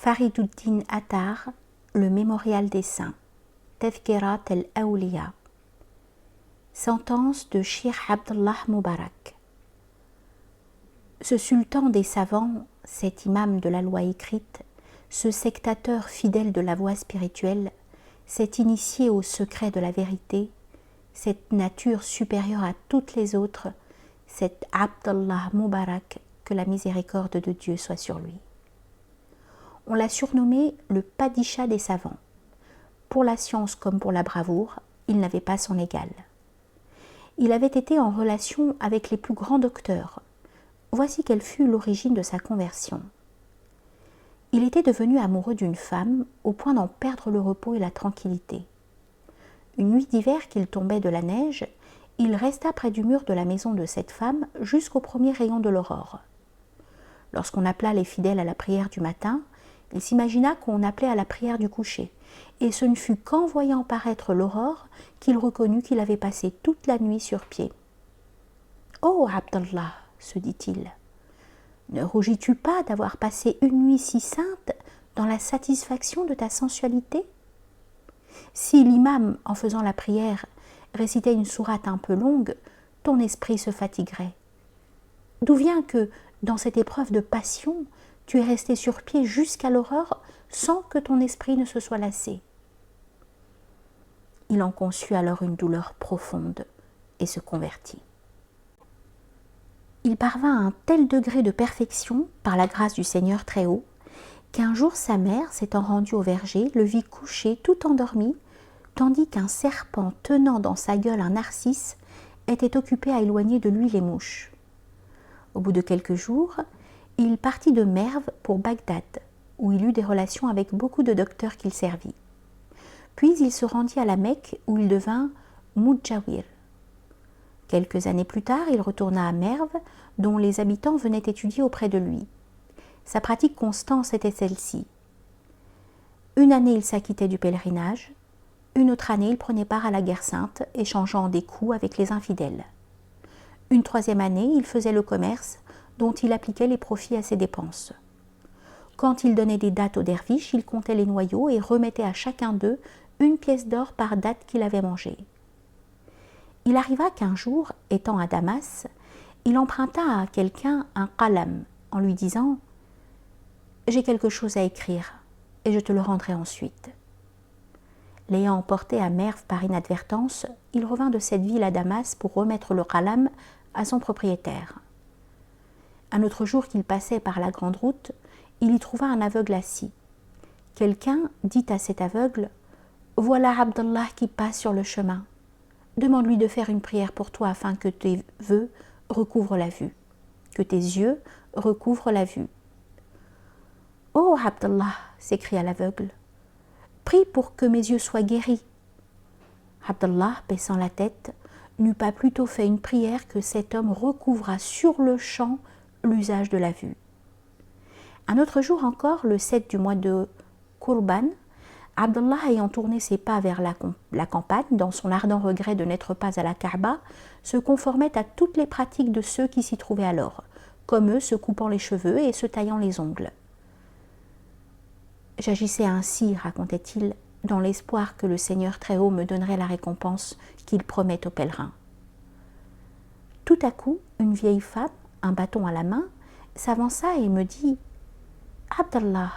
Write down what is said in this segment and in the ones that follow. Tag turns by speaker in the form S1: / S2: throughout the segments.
S1: Fariduddin Attar, le mémorial des saints. Tadhkirat al-Awliya. Sentence de Cheikh Abdullah Mubarak. Ce sultan des savants, cet imam de la loi écrite, ce sectateur fidèle de la voie spirituelle, cet initié au secret de la vérité, cette nature supérieure à toutes les autres, cet Abdullah Mubarak, que la miséricorde de Dieu soit sur lui. On l'a surnommé le Padisha des savants. Pour la science comme pour la bravoure, il n'avait pas son égal. Il avait été en relation avec les plus grands docteurs. Voici quelle fut l'origine de sa conversion. Il était devenu amoureux d'une femme au point d'en perdre le repos et la tranquillité. Une nuit d'hiver qu'il tombait de la neige, il resta près du mur de la maison de cette femme jusqu'au premier rayon de l'aurore. Lorsqu'on appela les fidèles à la prière du matin, il s'imagina qu'on appelait à la prière du coucher, et ce ne fut qu'en voyant paraître l'aurore qu'il reconnut qu'il avait passé toute la nuit sur pied. « Oh Abdallah !» se dit-il, « ne rougis-tu pas d'avoir passé une nuit si sainte dans la satisfaction de ta sensualité ? Si l'imam, en faisant la prière, récitait une sourate un peu longue, ton esprit se fatiguerait. D'où vient que, dans cette épreuve de passion, tu es resté sur pied jusqu'à l'aurore sans que ton esprit ne se soit lassé. » Il en conçut alors une douleur profonde et se convertit. Il parvint à un tel degré de perfection, par la grâce du Seigneur Très-Haut, qu'un jour sa mère, s'étant rendue au verger, le vit couché tout endormi, tandis qu'un serpent tenant dans sa gueule un narcisse était occupé à éloigner de lui les mouches. Au bout de quelques jours, il partit de Merv pour Bagdad, où il eut des relations avec beaucoup de docteurs qu'il servit. Puis il se rendit à la Mecque, où il devint Mujawir. Quelques années plus tard, il retourna à Merv, dont les habitants venaient étudier auprès de lui. Sa pratique constante était celle-ci. Une année, il s'acquittait du pèlerinage. Une autre année, il prenait part à la guerre sainte, échangeant des coups avec les infidèles. Une troisième année, il faisait le commerce, dont il appliquait les profits à ses dépenses. Quand il donnait des dattes aux derviches, il comptait les noyaux et remettait à chacun d'eux une pièce d'or par date qu'il avait mangée. Il arriva qu'un jour, étant à Damas, il emprunta à quelqu'un un qalam en lui disant « J'ai quelque chose à écrire et je te le rendrai ensuite. » L'ayant emporté à Merv par inadvertance, il revint de cette ville à Damas pour remettre le qalam à son propriétaire. Un autre jour qu'il passait par la grande route, il y trouva un aveugle assis. Quelqu'un dit à cet aveugle « Voilà Abdallah qui passe sur le chemin. Demande-lui de faire une prière pour toi afin que tes vœux recouvrent la vue, que tes yeux recouvrent la vue. »« Oh Abdallah !» s'écria l'aveugle, « prie pour que mes yeux soient guéris. » Abdallah, baissant la tête, n'eut pas plutôt fait une prière que cet homme recouvra sur le champ l'usage de la vue. Un autre jour encore, le 7 du mois de Qurban, Abdallah ayant tourné ses pas vers la campagne, dans son ardent regret de n'être pas à la Kaaba, se conformait à toutes les pratiques de ceux qui s'y trouvaient alors, comme eux se coupant les cheveux et se taillant les ongles. « J'agissais ainsi, racontait-il, dans l'espoir que le Seigneur Très-Haut me donnerait la récompense qu'il promet aux pèlerins. » Tout à coup, une vieille femme, un bâton à la main, s'avança et me dit « Abdallah,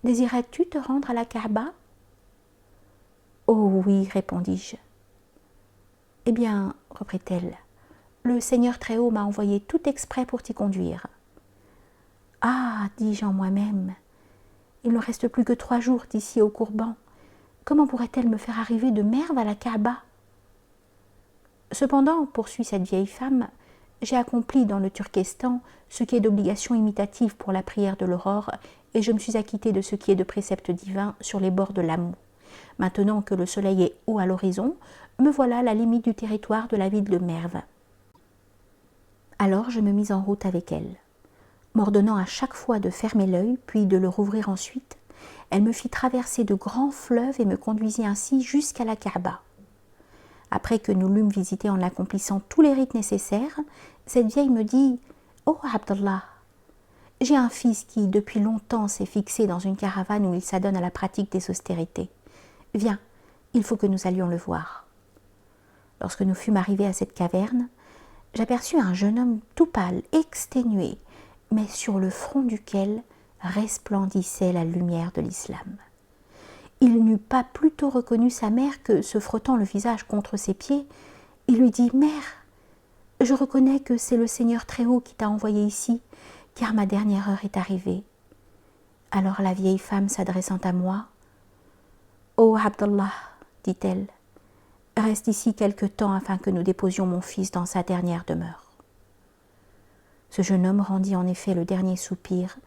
S1: désirais-tu te rendre à la Kaaba ?»« Oh oui, répondis-je. »« Eh bien, reprit-elle, le Seigneur Très-Haut m'a envoyé tout exprès pour t'y conduire. »« Ah, dis-je en moi-même, il ne reste plus que 3 jours d'ici au Courban. Comment pourrait-elle me faire arriver de Merv à la Kaaba ?» Cependant, poursuit cette vieille femme, j'ai accompli dans le Turkestan ce qui est d'obligation imitative pour la prière de l'aurore et je me suis acquitté de ce qui est de précepte divin sur les bords de l'Amou. Maintenant que le soleil est haut à l'horizon, me voilà à la limite du territoire de la ville de Merv. Alors je me mis en route avec elle. M'ordonnant à chaque fois de fermer l'œil, puis de le rouvrir ensuite, elle me fit traverser de grands fleuves et me conduisit ainsi jusqu'à la Kaaba. Après que nous l'eûmes visité en accomplissant tous les rites nécessaires, cette vieille me dit « Oh Abdallah, J'ai un fils qui, depuis longtemps, s'est fixé dans une caravane où il s'adonne à la pratique des austérités. Viens, il faut que nous allions le voir. » Lorsque nous fûmes arrivés à cette caverne, j'aperçus un jeune homme tout pâle, exténué, mais sur le front duquel resplendissait la lumière de l'islam. Il n'eut pas plutôt reconnu sa mère que, se frottant le visage contre ses pieds, il lui dit « Mère, je reconnais que c'est le Seigneur Très-Haut qui t'a envoyé ici, car ma dernière heure est arrivée. » Alors la vieille femme s'adressant à moi, « Ô Abdallah, dit-elle, reste ici quelque temps afin que nous déposions mon fils dans sa dernière demeure. » Ce jeune homme rendit en effet le dernier soupir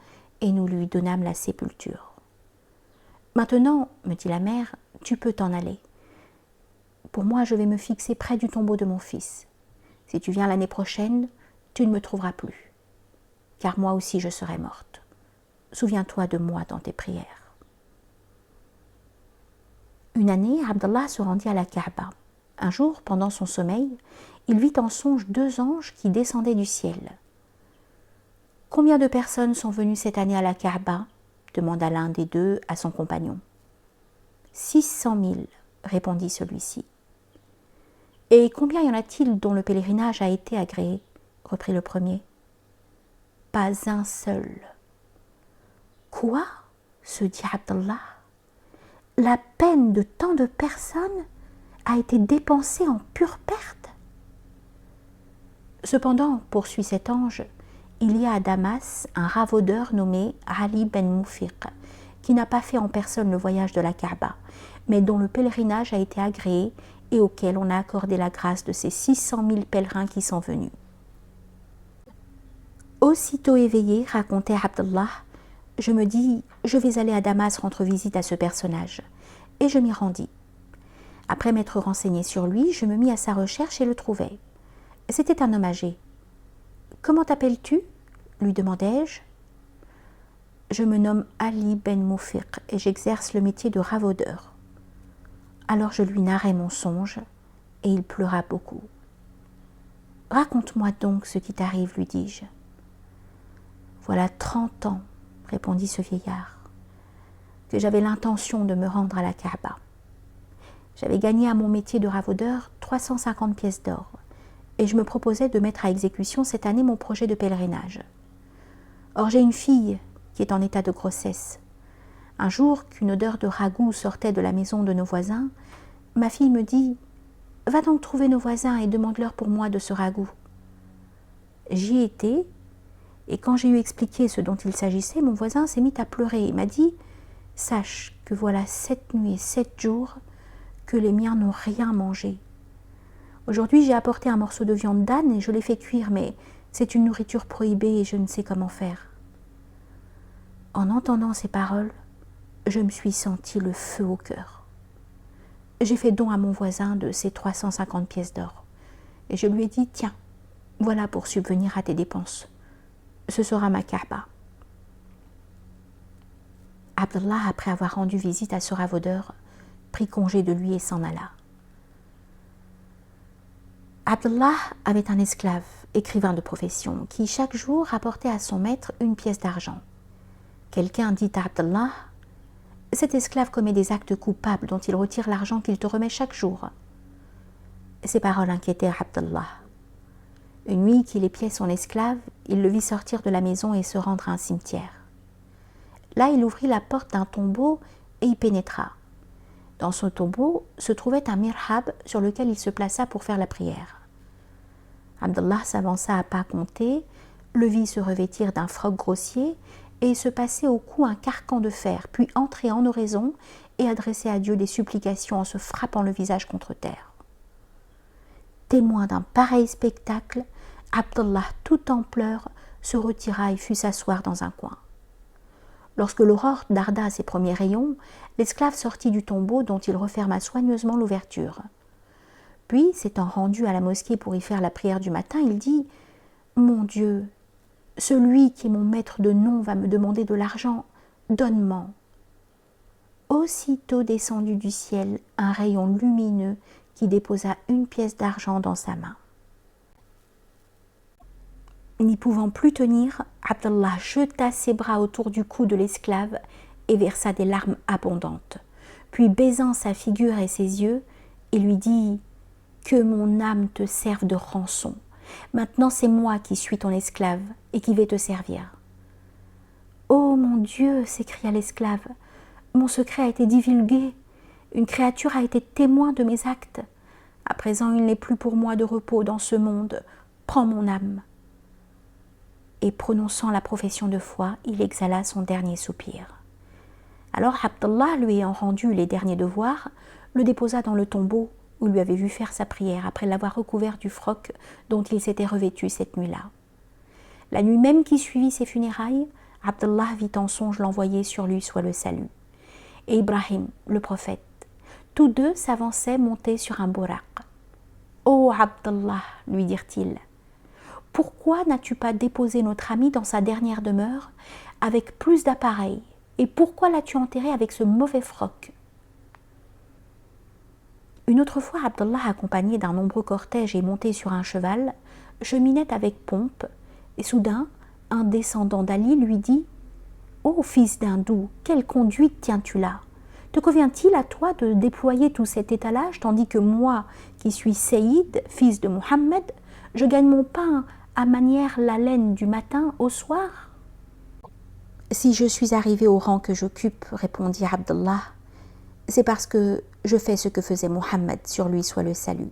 S1: et nous lui donnâmes la sépulture. « Maintenant, me dit la mère, tu peux t'en aller. Pour moi, je vais me fixer près du tombeau de mon fils. Si tu viens l'année prochaine, tu ne me trouveras plus, car moi aussi je serai morte. Souviens-toi de moi dans tes prières. » Une année, Abdallah se rendit à la Kaaba. Un jour, pendant son sommeil, il vit en songe 2 anges qui descendaient du ciel. « Combien de personnes sont venues cette année à la Kaaba ?» demanda l'un des deux à son compagnon. « 600 000, répondit celui-ci. « Et combien y en a-t-il dont le pèlerinage a été agréé ?» reprit le premier. « Pas un seul. »« Quoi ?» se dit Abdallah. « La peine de tant de personnes a été dépensée en pure perte. » Cependant, poursuit cet ange, il y a à Damas un ravaudeur nommé Ali ben Moufiq, qui n'a pas fait en personne le voyage de la Kaaba, mais dont le pèlerinage a été agréé et auquel on a accordé la grâce de ces 600 000 pèlerins qui sont venus. Aussitôt éveillé, racontait Abdallah, je me dis, je vais aller à Damas rendre visite à ce personnage, et je m'y rendis. Après m'être renseigné sur lui, je me mis à sa recherche et le trouvai. C'était un homme âgé. « Comment t'appelles-tu » lui demandai-je. « Je me nomme Ali ben Moufiq et j'exerce le métier de ravaudeur. » Alors je lui narrai mon songe et il pleura beaucoup. « Raconte-moi donc ce qui t'arrive, lui dis-je. »« Voilà 30 ans, répondit ce vieillard, que j'avais l'intention de me rendre à la Kaaba. J'avais gagné à mon métier de ravaudeur 350 pièces d'or et je me proposais de mettre à exécution cette année mon projet de pèlerinage. Or j'ai une fille qui est en état de grossesse. Un jour qu'une odeur de ragoût sortait de la maison de nos voisins, ma fille me dit « Va donc trouver nos voisins et demande-leur pour moi de ce ragoût. » J'y étais, et quand j'ai eu expliqué ce dont il s'agissait, mon voisin s'est mis à pleurer et m'a dit « Sache que voilà 7 nuits et 7 jours que les miens n'ont rien mangé. Aujourd'hui, j'ai apporté un morceau de viande d'âne et je l'ai fait cuire, mais c'est une nourriture prohibée et je ne sais comment faire. » En entendant ces paroles, je me suis senti le feu au cœur. J'ai fait don à mon voisin de ces 350 pièces d'or et je lui ai dit « Tiens, voilà pour subvenir à tes dépenses. Ce sera ma Kaaba. » Abdallah, après avoir rendu visite à ce ravaudeur, prit congé de lui et s'en alla. Abdallah avait un esclave, écrivain de profession, qui chaque jour rapportait à son maître une pièce d'argent. Quelqu'un dit à Abdallah, « Cet esclave commet des actes coupables dont il retire l'argent qu'il te remet chaque jour. » Ces paroles inquiétèrent Abdallah. Une nuit qu'il épiait son esclave, il le vit sortir de la maison et se rendre à un cimetière. Là, il ouvrit la porte d'un tombeau et y pénétra. Dans ce tombeau se trouvait un mirhab sur lequel il se plaça pour faire la prière. Abdallah s'avança à pas comptés, le vit se revêtir d'un froc grossier et se passer au cou un carcan de fer, puis entrer en oraison et adresser à Dieu des supplications en se frappant le visage contre terre. Témoin d'un pareil spectacle, Abdallah, tout en pleurs, se retira et fut s'asseoir dans un coin. Lorsque l'aurore darda ses premiers rayons, l'esclave sortit du tombeau dont il referma soigneusement l'ouverture. Puis, s'étant rendu à la mosquée pour y faire la prière du matin, il dit « Mon Dieu, celui qui est mon maître de nom va me demander de l'argent, donne-m'en. » Aussitôt descendu du ciel un rayon lumineux qui déposa une pièce d'argent dans sa main. N'y pouvant plus tenir, Abdallah jeta ses bras autour du cou de l'esclave et versa des larmes abondantes. Puis baisant sa figure et ses yeux, il lui dit « Que mon âme te serve de rançon. Maintenant c'est moi qui suis ton esclave et qui vais te servir. » « Oh mon Dieu !» s'écria l'esclave. « Mon secret a été divulgué. Une créature a été témoin de mes actes. À présent, il n'est plus pour moi de repos dans ce monde. Prends mon âme. » Et prononçant la profession de foi, il exhala son dernier soupir. Alors Abdallah, lui ayant rendu les derniers devoirs, le déposa dans le tombeau où il lui avait vu faire sa prière après l'avoir recouvert du froc dont il s'était revêtu cette nuit-là. La nuit même qui suivit ses funérailles, Abdallah vit en songe l'envoyé sur lui soit le salut. Et Ibrahim, le prophète, tous deux s'avançaient montés sur un buraq. « Ô Abdallah, lui dirent-ils, pourquoi n'as-tu pas déposé notre ami dans sa dernière demeure avec plus d'appareils et pourquoi l'as-tu enterré avec ce mauvais froc ?» Une autre fois, Abdallah, accompagné d'un nombreux cortège et monté sur un cheval, cheminait avec pompe et soudain, un descendant d'Ali lui dit « Ô fils d'Hindou, quelle conduite tiens-tu là ? Te convient-il à toi de déployer tout cet étalage tandis que moi, qui suis Saïd, fils de Mohammed, je gagne mon pain à manière la laine du matin au soir ?» « Si je suis arrivé au rang que j'occupe, répondit Abdallah, c'est parce que je fais ce que faisait Mohammed, sur lui soit le salut,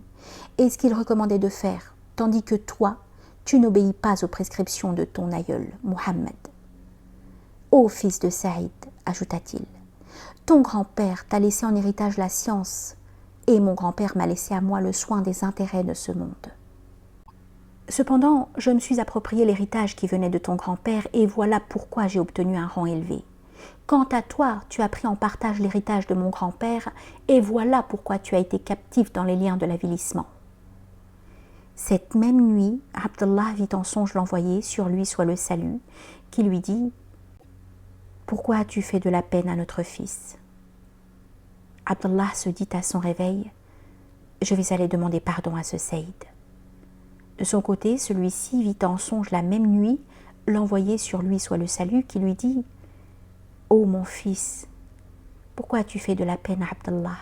S1: et ce qu'il recommandait de faire, tandis que toi, tu n'obéis pas aux prescriptions de ton aïeul, Mohammed. Ô fils de Saïd, ajouta-t-il, ton grand-père t'a laissé en héritage la science, et mon grand-père m'a laissé à moi le soin des intérêts de ce monde. Cependant, je me suis approprié l'héritage qui venait de ton grand-père, et voilà pourquoi j'ai obtenu un rang élevé. Quant à toi, tu as pris en partage l'héritage de mon grand-père, et voilà pourquoi tu as été captif dans les liens de l'avilissement. Cette même nuit, Abdallah vit en songe l'envoyé, sur lui soit le salut, qui lui dit « Pourquoi as-tu fait de la peine à notre fils ?» Abdallah se dit à son réveil « Je vais aller demander pardon à ce Saïd. » De son côté, celui-ci vit en songe la même nuit l'envoyé sur lui soit le salut, qui lui dit « Ô mon fils, pourquoi as-tu fait de la peine à Abdallah ?»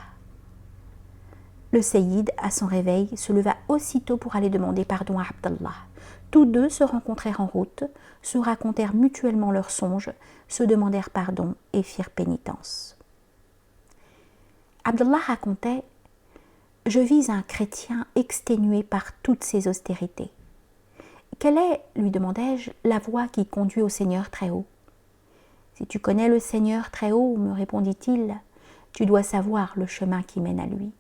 S1: Le Sayyid, à son réveil, se leva aussitôt pour aller demander pardon à Abdallah. Tous deux se rencontrèrent en route, se racontèrent mutuellement leurs songes, se demandèrent pardon et firent pénitence. Abdallah racontait « Je vis un chrétien exténué par toutes ses austérités. Quelle est, lui demandai-je, la voie qui conduit au Seigneur Très-Haut ? Si tu connais le Seigneur Très-Haut, me répondit-il, tu dois savoir le chemin qui mène à lui. »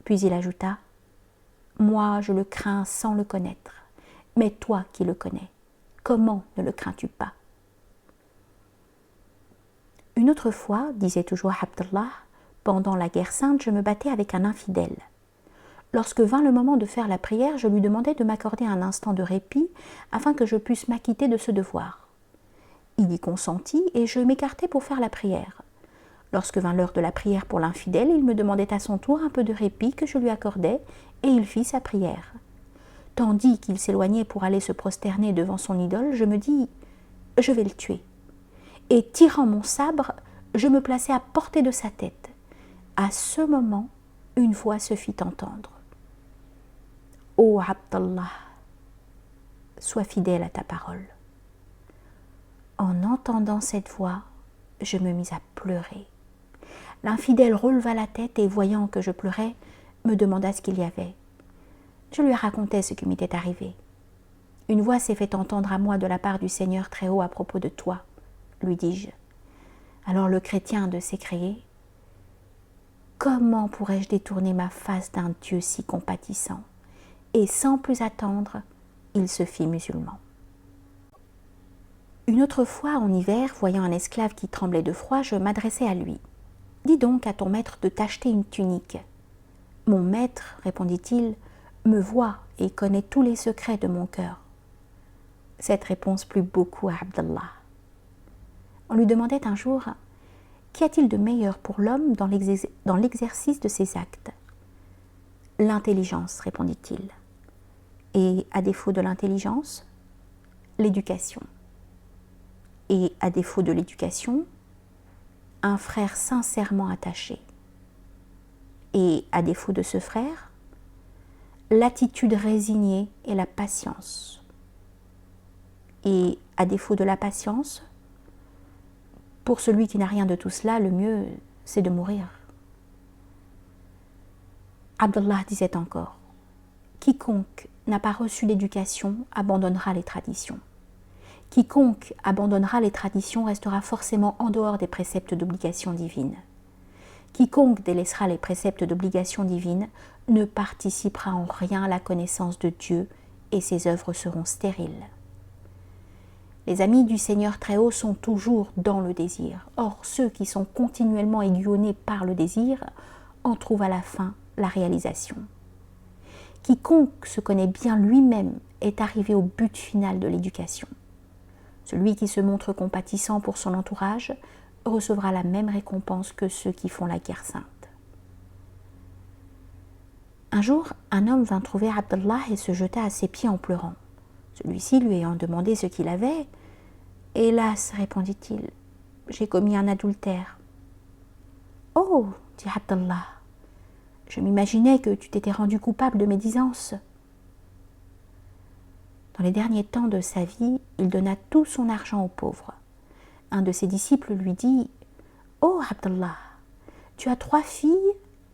S1: Puis il ajouta « Moi, je le crains sans le connaître, mais toi qui le connais, comment ne le crains-tu pas ?» Une autre fois, disait toujours Abdallah, pendant la guerre sainte, je me battais avec un infidèle. Lorsque vint le moment de faire la prière, je lui demandai de m'accorder un instant de répit afin que je puisse m'acquitter de ce devoir. Il y consentit et je m'écartai pour faire la prière. Lorsque vint l'heure de la prière pour l'infidèle, il me demandait à son tour un peu de répit que je lui accordai, et il fit sa prière. Tandis qu'il s'éloignait pour aller se prosterner devant son idole, je me dis « Je vais le tuer ». Et tirant mon sabre, je me plaçai à portée de sa tête. À ce moment, une voix se fit entendre. « Ô Abdallah, sois fidèle à ta parole. » En entendant cette voix, je me mis à pleurer. L'infidèle releva la tête et, voyant que je pleurais, me demanda ce qu'il y avait. Je lui racontai ce qui m'était arrivé. « Une voix s'est fait entendre à moi de la part du Seigneur Très-Haut à propos de toi, » lui dis-je. Alors le chrétien de s'écrier « Comment pourrais-je détourner ma face d'un Dieu si compatissant ?» Et sans plus attendre, il se fit musulman. Une autre fois, en hiver, voyant un esclave qui tremblait de froid, je m'adressai à lui. « Dis donc à ton maître de t'acheter une tunique. »« Mon maître, répondit-il, me voit et connaît tous les secrets de mon cœur. » Cette réponse plut beaucoup à Abdallah. On lui demandait un jour « Qu'y a-t-il de meilleur pour l'homme dans l'exercice de ses actes ?»« L'intelligence, répondit-il. »« Et à défaut de l'intelligence ?» l'éducation. Et à défaut de l'éducation, un frère sincèrement attaché. Et à défaut de ce frère, l'attitude résignée et la patience. Et à défaut de la patience, pour celui qui n'a rien de tout cela, le mieux, c'est de mourir. Abdullah disait encore, « Quiconque n'a pas reçu d'éducation abandonnera les traditions. Quiconque abandonnera les traditions restera forcément en dehors des préceptes d'obligation divine. Quiconque délaissera les préceptes d'obligation divine ne participera en rien à la connaissance de Dieu et ses œuvres seront stériles. » Les amis du Seigneur Très-Haut sont toujours dans le désir. Or, ceux qui sont continuellement aiguillonnés par le désir en trouvent à la fin la réalisation. Quiconque se connaît bien lui-même est arrivé au but final de l'éducation. Celui qui se montre compatissant pour son entourage recevra la même récompense que ceux qui font la guerre sainte. Un jour, un homme vint trouver Abdallah et se jeta à ses pieds en pleurant. Celui-ci lui ayant demandé ce qu'il avait, « Hélas, répondit-il, j'ai commis un adultère. »« Oh, dit Abdallah, je m'imaginais que tu t'étais rendu coupable de médisance. » Dans les derniers temps de sa vie, il donna tout son argent aux pauvres. Un de ses disciples lui dit, « Oh, Abdallah, tu as 3 filles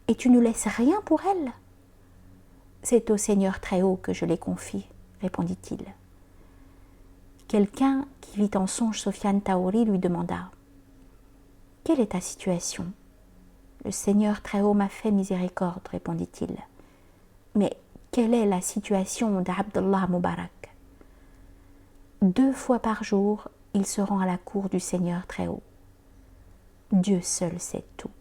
S1: et tu ne laisses rien pour elles. »« C'est au Seigneur Très-Haut que je les confie, répondit-il. Quelqu'un qui vit en songe Sofiane Taouri lui demanda, « Quelle est ta situation ?»« Le Seigneur Très-Haut m'a fait miséricorde, répondit-il. Mais quelle est la situation d'Abdallah Mubarak ? 2 fois par jour, il se rend à la cour du Seigneur Très-Haut. Dieu seul sait tout.